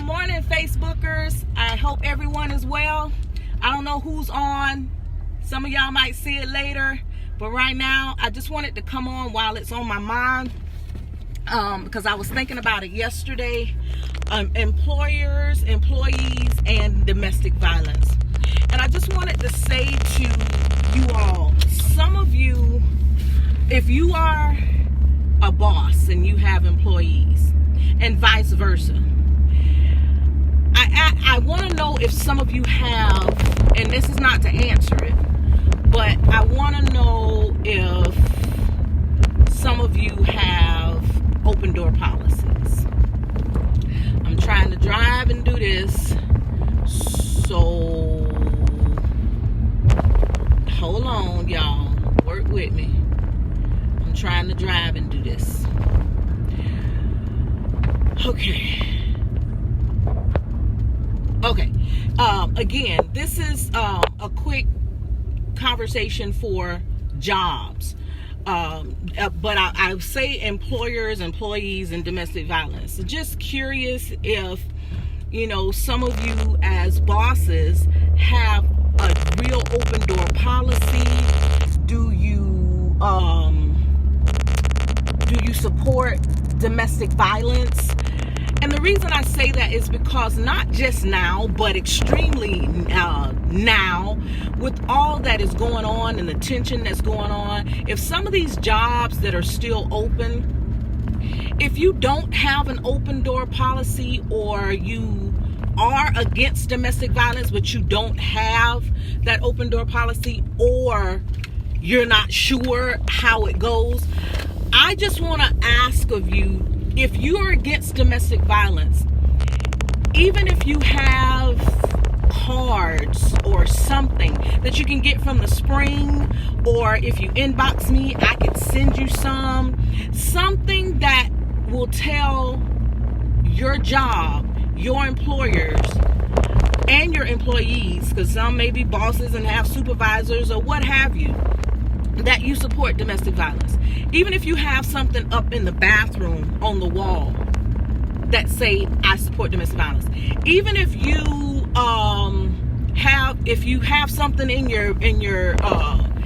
morning, Facebookers. I hope everyone is well. I don't know who's on. Some of y'all might see it later, but right now I just wanted to come on while it's on my mind, because I was thinking about it yesterday. Employers, employees, and domestic violence. And I just wanted to say to you all, some of you, if you are a boss and you have employees, and vice versa, I want to know if some of you have, and this is not to answer it, but I want to know if some of you have open door policies. I'm trying to drive and do this, so hold on, y'all. Work with me. I'm trying to drive and do this. Okay. Again, this is a quick conversation for jobs. But I say employers, employees, and domestic violence. Just curious if, some of you as bosses have a real open door policy. Do you support domestic violence? And the reason I say that is because not just now, but extremely now, with all that is going on and the tension that's going on, if some of these jobs that are still open, if you don't have an open door policy, or you are against domestic violence but you don't have that open door policy, or you're not sure how it goes, I just want to ask of you, if you are against domestic violence, even if you have cards or something that you can get from the spring, or if you inbox me, I could send you something that will tell your job, your employers, and your employees, because some may be bosses and have supervisors or what have you, that you support domestic violence. Even if you have something up in the bathroom on the wall that say, I support domestic violence. Even if you have something in your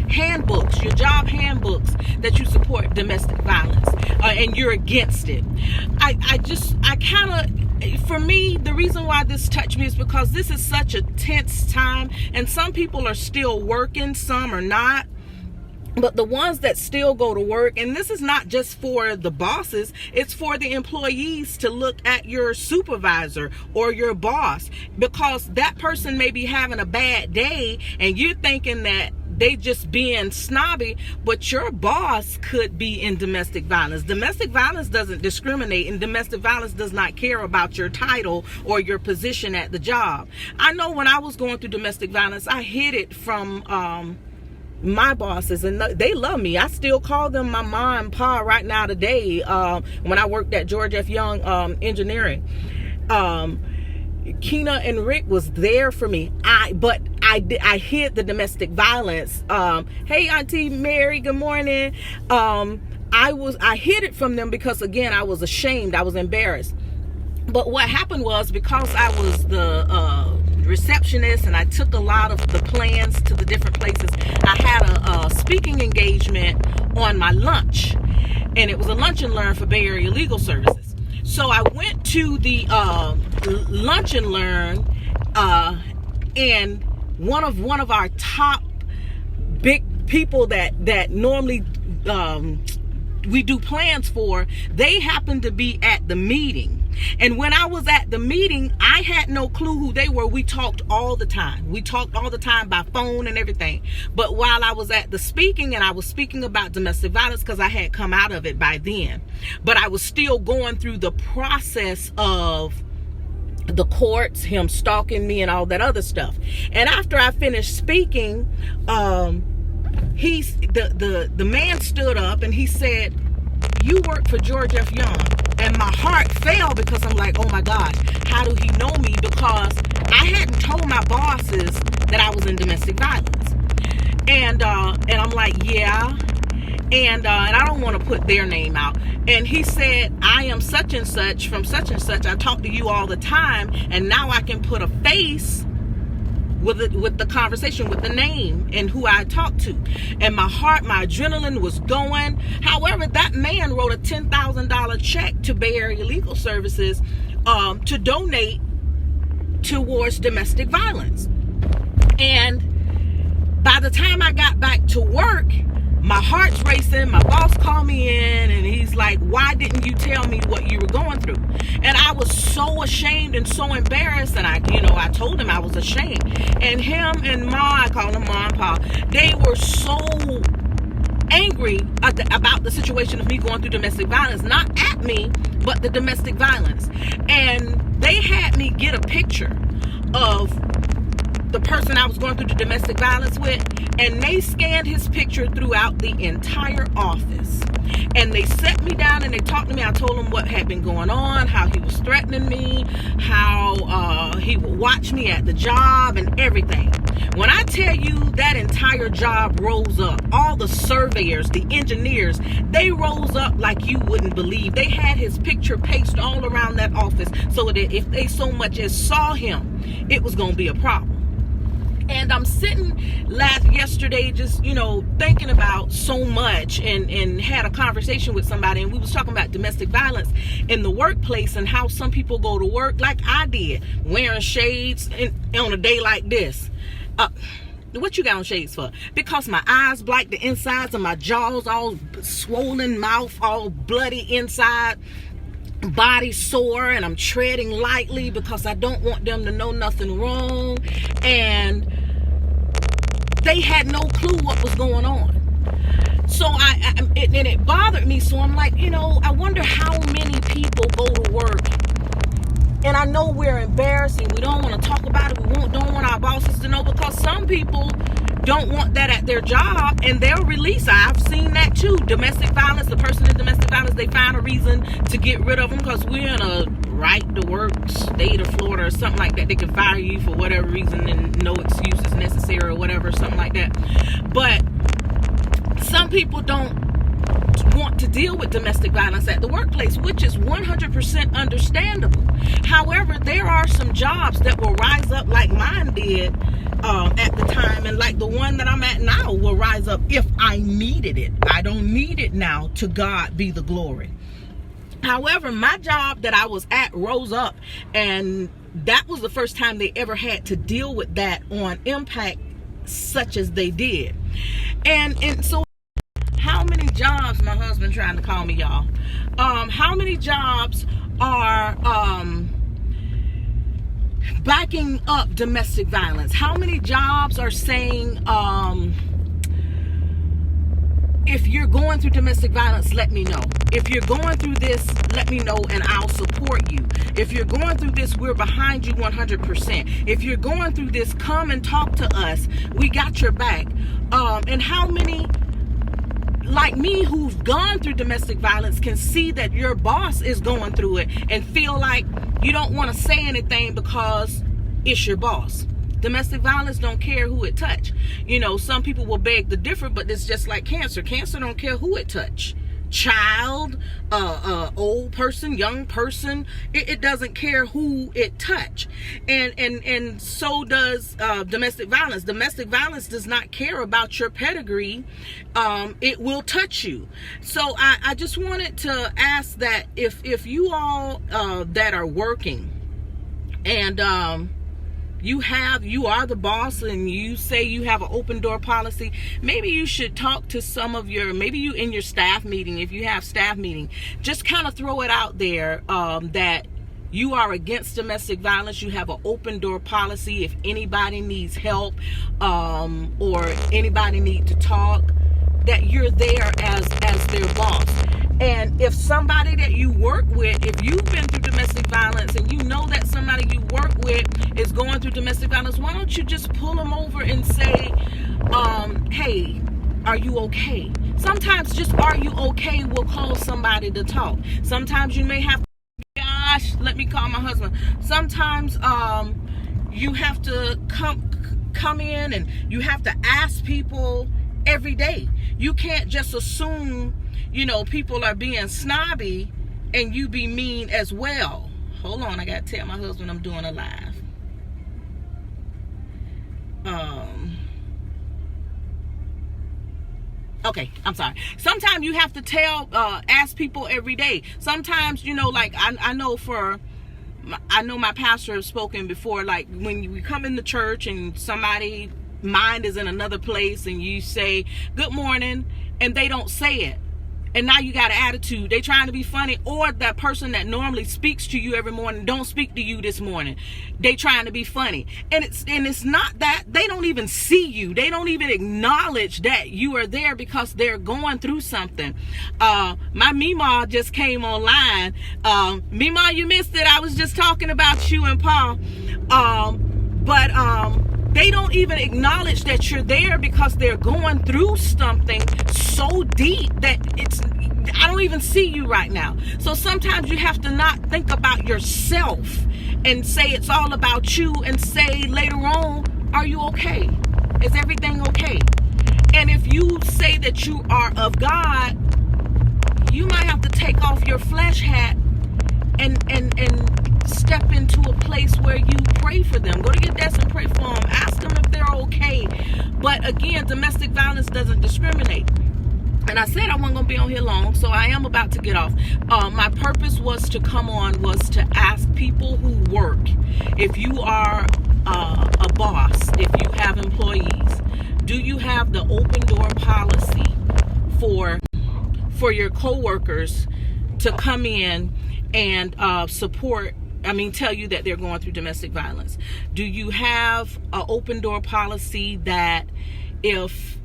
handbooks, your job handbooks, that you support domestic violence, and you're against it. For me, the reason why this touched me is because this is such a tense time, and some people are still working, some are not. But the ones that still go to work, and this is not just for the bosses, it's for the employees to look at your supervisor or your boss, because that person may be having a bad day and you're thinking that they just being snobby, but your boss could be in domestic violence. Domestic violence doesn't discriminate, and domestic violence does not care about your title or your position at the job. I know when I was going through domestic violence, I hid it from my bosses, and they love me. I still call them my mom and pa right now today. When I worked at George F. Young Engineering, Keena and Rick was there for me. I hid the domestic violence. Hey, Auntie Mary, good morning. I hid it from them because, again, I was ashamed. I was embarrassed. But what happened was, because I was the receptionist and I took a lot of the plans to the different places, I had a speaking engagement on my lunch, and it was a lunch and learn for Bay Area Legal Services. So I went to the lunch and learn, and one of our top big people that normally we do plans for, they happened to be at the meeting. And when I was at the meeting, I had no clue who they were. We talked all the time. We talked all the time by phone and everything. But while I was at the speaking, and I was speaking about domestic violence because I had come out of it by then, but I was still going through the process of the courts, him stalking me and all that other stuff. And after I finished speaking, the man stood up and he said, "You work for George F. Young." And my heart fell, because I'm like, oh my gosh, how do he know me? Because I hadn't told my bosses that I was in domestic violence. And I'm like, yeah. and I don't want to put their name out. And he said, I am such and such from such and such. I talk to you all the time, and now I can put a face with the conversation, with the name and who I talked to. And my heart, my adrenaline was going. However, that man wrote a $10,000 check to Bay Area Legal Services to donate towards domestic violence. And by the time I got back to work, my heart's racing. My boss called me in and he's like, why didn't you tell me what you were going through? And I was so ashamed and so embarrassed. And I told him I was ashamed. And him and Ma, I call them Ma and Pa, they were so angry about the situation of me going through domestic violence. Not at me, but the domestic violence. And they had me get a picture of the person I was going through the domestic violence with, and they scanned his picture throughout the entire office. And they set me down and they talked to me. I told them what had been going on, how he was threatening me, how he would watch me at the job and everything. When I tell you that entire job rose up, all the surveyors, the engineers, they rose up like you wouldn't believe. They had his picture pasted all around that office so that if they so much as saw him, it was going to be a problem. And I'm sitting yesterday just, thinking about so much and had a conversation with somebody, and we was talking about domestic violence in the workplace and how some people go to work like I did, wearing shades on a day like this. What you got on shades for? Because my eyes black, the insides of my jaws all swollen, mouth all bloody inside, body sore, and I'm treading lightly because I don't want them to know nothing wrong. And they had no clue what was going on. So it bothered me. So I'm like, I wonder how many people go to work. And I know we're embarrassing. We don't want to talk about it. We don't want our bosses to know, because some people don't want that at their job, and they'll release. I've seen that too. Domestic violence, the person in domestic violence, they find a reason to get rid of them because we're in a right to work state of Florida or something like that. They can fire you for whatever reason and no excuse is necessary or whatever, something like that. But some people don't want to deal with domestic violence at the workplace, which is 100% understandable. However, there are some jobs that will rise up like mine did at the time, and like the one that I'm at now will rise up if I needed it. I don't need it now. To God be the glory. However, my job that I was at rose up, and that was the first time they ever had to deal with that on impact such as they did. And so how many jobs, my husband trying to call me, y'all, how many jobs are backing up domestic violence? How many jobs are saying, if you're going through domestic violence, let me know. If you're going through this, let me know and I'll support you. If you're going through this, we're behind you 100%. If you're going through this, come and talk to us. We got your back. And how many like me who've gone through domestic violence can see that your boss is going through it and feel like you don't want to say anything because it's your boss? Domestic violence don't care who it touch. Some people will beg to differ, but it's just like cancer. Cancer don't care who it touch. Child, old person, young person, it doesn't care who it touch. And so does domestic violence. Domestic violence does not care about your pedigree. It will touch you. So I just wanted to ask that if you all that are working and you are the boss and you say you have an open door policy, maybe you should talk to some of maybe you in your staff meeting, if you have staff meeting, just kind of throw it out there that you are against domestic violence. You have an open door policy. If anybody needs help or anybody need to talk, that you're there as their boss. And if somebody that you work with, if you've been through domestic violence and you know that somebody you work with is going through domestic violence, why don't you just pull them over and say, hey, are you okay? Sometimes just are you okay will cause somebody to talk. Sometimes you may have to, gosh, let me call my husband. Sometimes you have to come in and you have to ask people every day. You can't just assume, people are being snobby and you be mean as well. Hold on, I gotta tell my husband I'm doing a live. Okay, I'm sorry. Sometimes you have to ask people every day. Sometimes, like I know my pastor has spoken before, like when you come into church and somebody mind is in another place and you say good morning and they don't say it, and now you got an attitude, they trying to be funny, or that person that normally speaks to you every morning don't speak to you this morning, they trying to be funny, and it's not that they don't even see you, they don't even acknowledge that you are there because they're going through something. My Mima just came online. Mima, you missed it. I was just talking about you and Paul. But they don't even acknowledge that you're there because they're going through something so deep that I don't even see you right now. So sometimes you have to not think about yourself and say it's all about you, and say later on, are you okay? Is everything okay? And if you say that you are of God, you might have to take off your flesh hat and step into a place where you pray for them. Go to your desk and pray for them. Ask them if they're okay. But again, domestic violence doesn't discriminate. And I said I wasn't going to be on here long, so I am about to get off. My purpose was to come on was to ask people who work, if you are a boss, if you have employees, do you have the open door policy for your coworkers to come in and tell you that they're going through domestic violence? Do you have an open door policy that if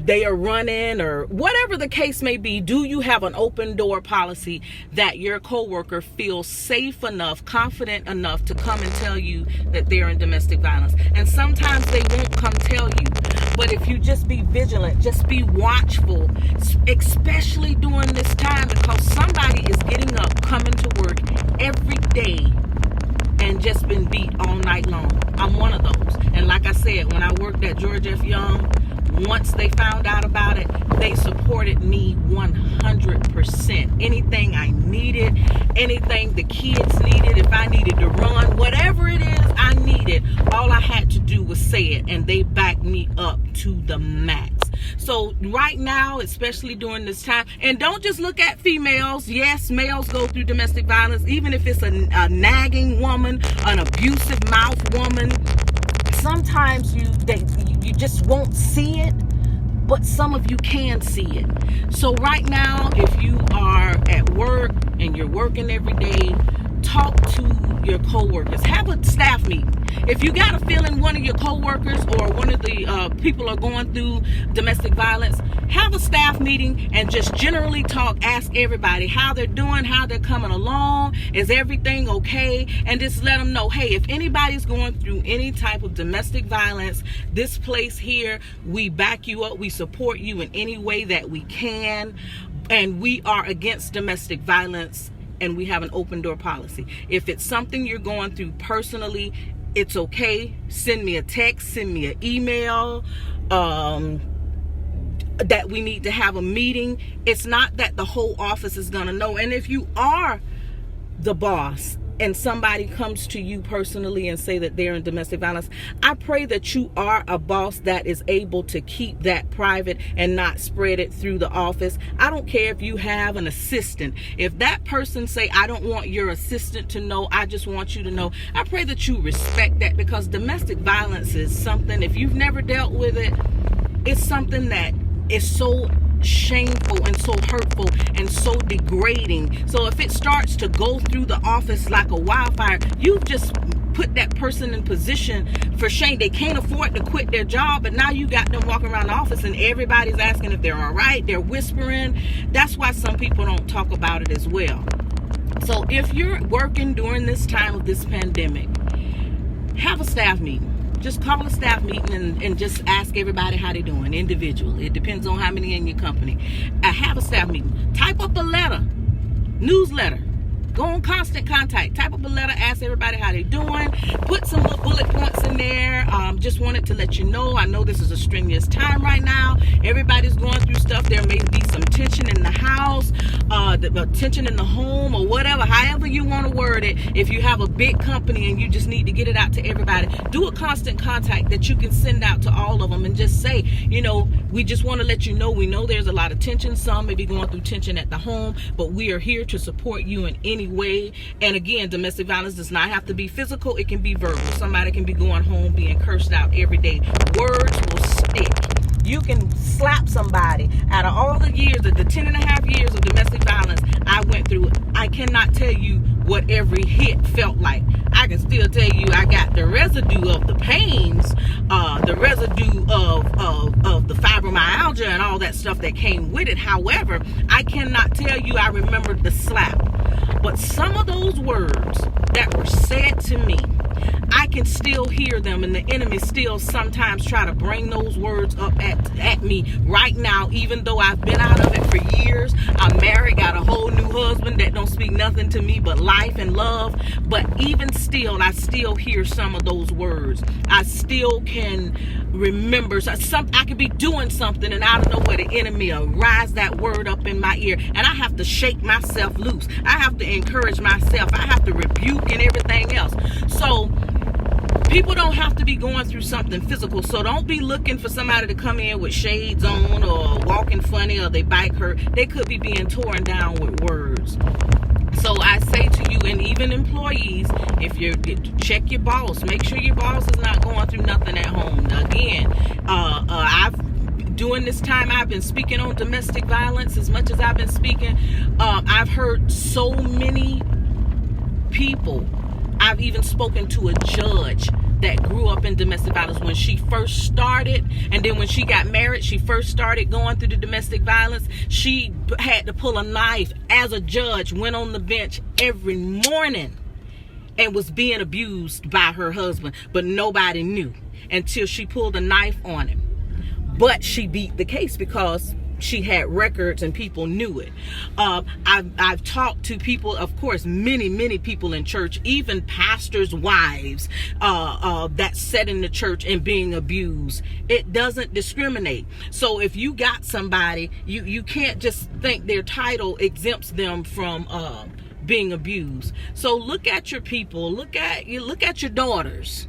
they are running or whatever the case may be, do you have an open door policy that your coworker feels safe enough, confident enough to come and tell you that they're in domestic violence? And sometimes they won't come tell you. But if you just be vigilant, just be watchful, especially during this time, because somebody is getting up, coming to work every day and just been beat all night long. I'm one of those. And like I said, when I worked at George F. Young, once they found out about it, they supported me 100%. Anything I needed, anything the kids needed, if I needed to run, whatever it is I needed, all I had to do was say it, and they backed me up to the max. So right now, especially during this time, and don't just look at females. Yes, males go through domestic violence, even if it's a nagging woman, an abusive mouth woman. Sometimes you just won't see it, but some of you can see it. So right now, if you are at work and you're working every day, talk to your coworkers. Have a staff meeting. If you got a feeling one of your coworkers or one of the people are going through domestic violence, have a staff meeting and just generally talk. Ask everybody how they're doing, how they're coming along. Is everything okay? And just let them know, hey, if anybody's going through any type of domestic violence, this place here, we back you up. We support you in any way that we can. And we are against domestic violence, and we have an open door policy. If it's something you're going through personally, it's okay. Send me a text, send me an email, that we need to have a meeting. It's not that the whole office is going to know. And if you are the boss and somebody comes to you personally and say that they're in domestic violence, I pray that you are a boss that is able to keep that private and not spread it through the office. I don't care if you have an assistant. If that person say, I don't want your assistant to know, I just want you to know, I pray that you respect that, because domestic violence is something, if you've never dealt with it, it's something that is so shameful and so hurtful and so degrading. So if it starts to go through the office like a wildfire, you've just put that person in position for shame. They can't afford to quit their job, but now you got them walking around the office and everybody's asking if they're all right. They're whispering. That's why some people don't talk about it as well. So if you're working during this time of this pandemic, have a staff meeting. Just call a staff meeting and just ask everybody how they're doing individually. It depends on how many in your company. Have a staff meeting. Type up a letter, newsletter. Go on Constant Contact. Type up a letter, ask everybody how they're doing. Put some little bullet points in there. Just wanted to let you know. I know this is a strenuous time right now. Everybody's going through stuff. There may be some tension in the house, the tension in the home, or whatever. However you want to word it. If you have a big company and you just need to get it out to everybody, do a Constant Contact that you can send out to all of them and just say, we just want to let you know, we know there's a lot of tension. Some may be going through tension at the home, but we are here to support you in any way. And again, domestic violence does not have to be physical. It can be verbal. Somebody can be going home being cursed out every day. Words will stick. You can slap somebody. Out of all the years, of the 10.5 years of domestic violence I went through, I cannot tell you what every hit felt like. I can still tell you I got the residue of the pains, the residue of the fibromyalgia and all that stuff that came with it. However, I cannot tell you I remembered the slap. But some of those words that were said to me, I can still hear them, and the enemy still sometimes try to bring those words up at me right now, even though I've been out of it for years. I'm married, got a whole new husband that don't speak nothing to me but life and love. But even still, I still hear some of those words. I still can remember. I could be doing something, and I don't know where the enemy will rise that word up in my ear, and I have to shake myself loose. I have to encourage myself. I have to rebuke and everything else. So people don't have to be going through something physical. So don't be looking for somebody to come in with shades on or walking funny or they bike hurt. They could be being torn down with words. So I say to you, and even employees, if you check your boss, make sure your boss is not going through nothing at home. Again, during this time I've been speaking on domestic violence. As much as I've been speaking, I've heard so many people. I've even spoken to a judge that grew up in domestic violence when she first started, and then when she got married, she first started going through the domestic violence. She had to pull a knife as a judge, went on the bench every morning and was being abused by her husband, but nobody knew until she pulled a knife on him. But she beat the case because she had records and people knew it. I've talked to people, of course, many people in church, even pastors' wives that sat in the church and being abused. It doesn't discriminate. So if you got somebody, you can't just think their title exempts them from being abused. So look at your people, look at your daughters.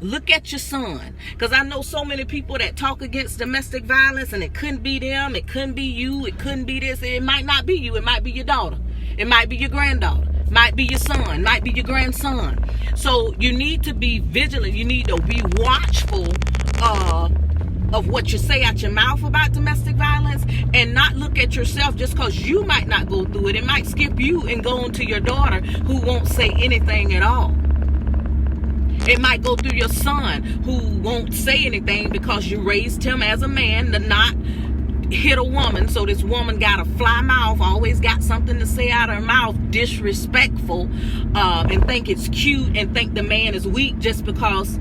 Look at your son, because I know so many people that talk against domestic violence, and it couldn't be them, it couldn't be you, it couldn't be this, it might not be you, it might be your daughter, it might be your granddaughter, it might be your son, it might be your grandson. So you need to be vigilant, you need to be watchful of what you say out your mouth about domestic violence, and not look at yourself just because you might not go through it. It might skip you and go on to your daughter who won't say anything at all. It might go through your son who won't say anything because you raised him as a man to not hit a woman. So this woman got a fly mouth, always got something to say out of her mouth, disrespectful, and think it's cute and think the man is weak just because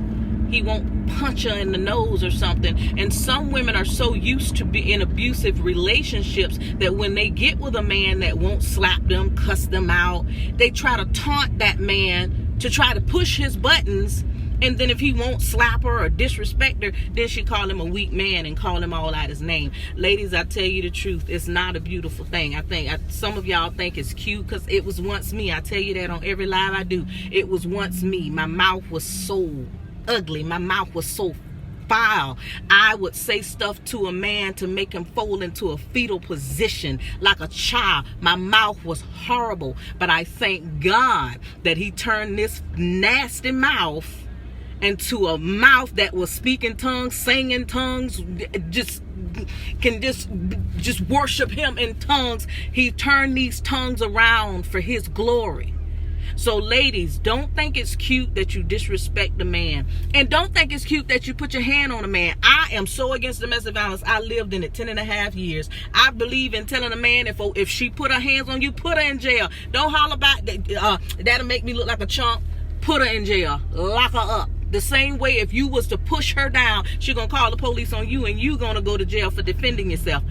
he won't punch her in the nose or something. And some women are so used to be in abusive relationships that when they get with a man that won't slap them, cuss them out, they try to taunt that man to try to push his buttons, and then if he won't slap her or disrespect her, then she call him a weak man and call him all out his name. Ladies, I tell you the truth, it's not a beautiful thing. I think some of y'all think it's cute because it was once me. I tell you that on every live I do. It was once me. My mouth was so ugly. My mouth was so foul. I would say stuff to a man to make him fall into a fetal position like a child. My mouth was horrible, but I thank God that he turned this nasty mouth into a mouth that was speaking tongues, singing tongues, just worship him in tongues. He turned these tongues around for his glory. So ladies, don't think it's cute that you disrespect a man. And don't think it's cute that you put your hand on a man. I am so against domestic violence. I lived in it 10.5 years. I believe in telling a man if she put her hands on you, put her in jail. Don't holler back, that'll make me look like a chump. Put her in jail. Lock her up. The same way if you was to push her down, she gonna call the police on you and you gonna go to jail for defending yourself.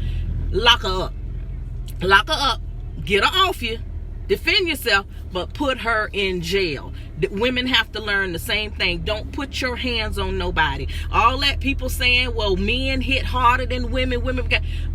Lock her up. Lock her up. Get her off you. defend yourself, but put her in jail. Women have to learn the same thing. Don't put your hands on nobody. All that people saying, well, men hit harder than women.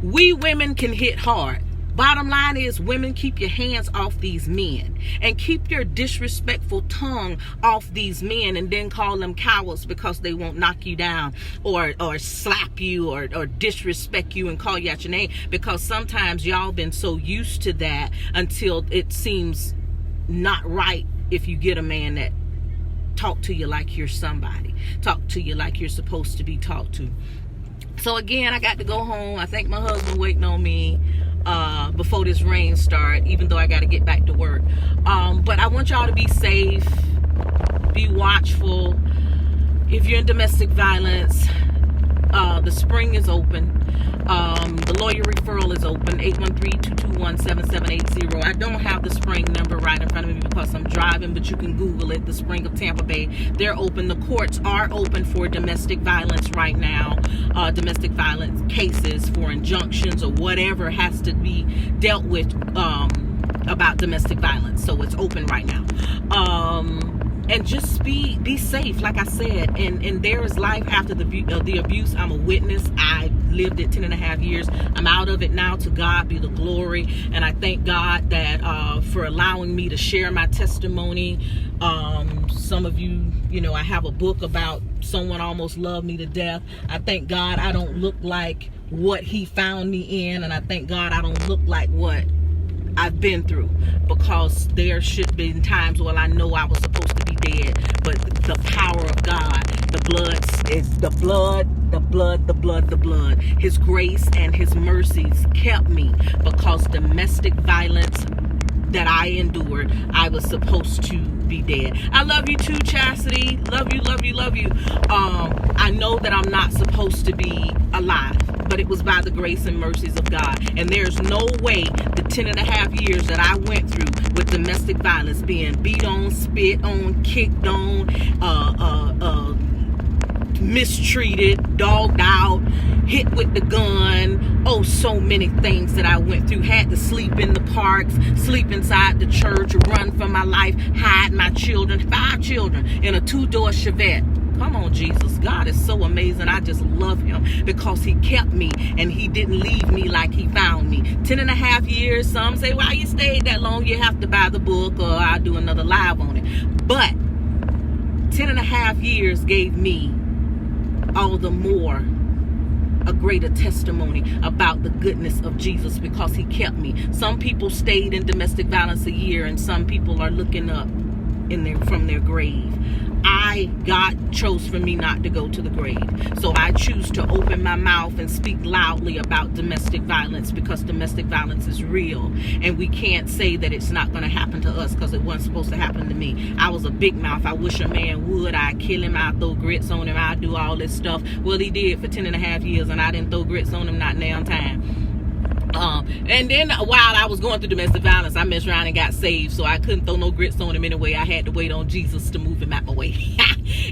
We women can hit hard. Bottom line is, women, keep your hands off these men, and keep your disrespectful tongue off these men, and then call them cowards because they won't knock you down or slap you or disrespect you and call you out your name, because sometimes y'all been so used to that until it seems not right if you get a man that talk to you like you're somebody, talk to you like you're supposed to be talked to. So again, I got to go home. I think my husband waiting on me before this rain start, even though I got to get back to work. But I want y'all to be safe, be watchful. If you're in domestic violence, the spring is open. The lawyer referral is open, 813-221-7780. I don't have the spring number right in front of me because I'm driving, but you can Google it, the Spring of Tampa Bay. They're open. The courts are open for domestic violence right now, domestic violence cases for injunctions or whatever has to be dealt with about domestic violence. So it's open right now. And just be safe, like I said. And there is life after the abuse. I'm a witness. I lived it 10.5 years. I'm out of it now. To God be the glory. And I thank God that for allowing me to share my testimony. Some of you, I have a book about someone almost loved me to death. I thank God I don't look like what he found me in. And I thank God I don't look like what I've been through, because there should be times when I know I was supposed to be dead, but the power of God, the blood, his grace and his mercies kept me, because domestic violence that I endured, I was supposed to be dead. I love you too, Chastity. Love you. I know that I'm not supposed to be alive, but it was by the grace and mercies of God. And there's no way the 10.5 years that I went through with domestic violence, being beat on, spit on, kicked on, mistreated, dogged out, hit with the gun, so many things that I went through. Had to sleep in the parks, sleep inside the church, run for my life, hide my children, 5 children in a 2-door Chevette. Come on, Jesus. God is so amazing. I just love him because he kept me and he didn't leave me like he found me. 10.5 years. Some say, why you stayed that long? You have to buy the book, or I'll do another live on it. But 10.5 years gave me all the more a greater testimony about the goodness of Jesus, because he kept me. Some people stayed in domestic violence a year, and some people are looking up from their grave. God chose for me not to go to the grave. So I choose to open my mouth and speak loudly about domestic violence, because domestic violence is real. And we can't say that it's not going to happen to us, because it wasn't supposed to happen to me. I was a big mouth. I wish a man would. I'd kill him. I'd throw grits on him. I'd do all this stuff. Well, he did for 10.5 years, and I didn't throw grits on him, not now time. And then while I was going through domestic violence, I messed around and got saved, so I couldn't throw no grits on him anyway. I had to wait on Jesus to move him out my way.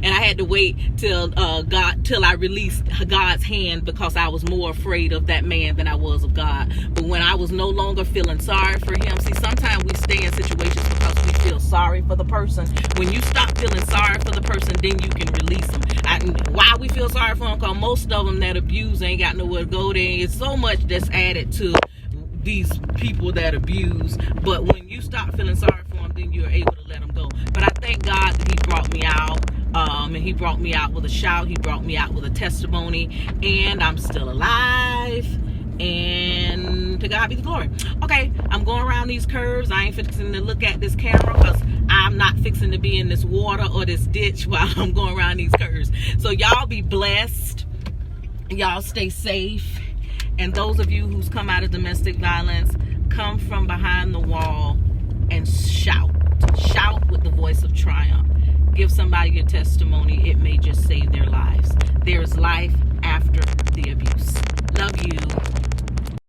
And I had to wait till I released God's hand, because I was more afraid of that man than I was of God. But when I was no longer feeling sorry for him, see, sometimes we stay in situations because we feel sorry for the person. When you stop feeling sorry for the person, then you can release them. Why we feel sorry for them? Because most of them that abuse ain't got nowhere to go. There is so much that's added to these people that abuse. But when you stop feeling sorry for them, then you're able to let them go. But I thank God that he brought me out. And he brought me out with a shout. He brought me out with a testimony. And I'm still alive. And to God be the glory. Okay, I'm going around these curves. I ain't fixing to look at this camera, because I'm not fixing to be in this water or this ditch while I'm going around these curves. So y'all be blessed. Y'all stay safe. And those of you who's come out of domestic violence, come from behind the wall and shout. Shout with the voice of triumph. Give somebody your testimony. It may just save their lives. There is life after the abuse. Love you.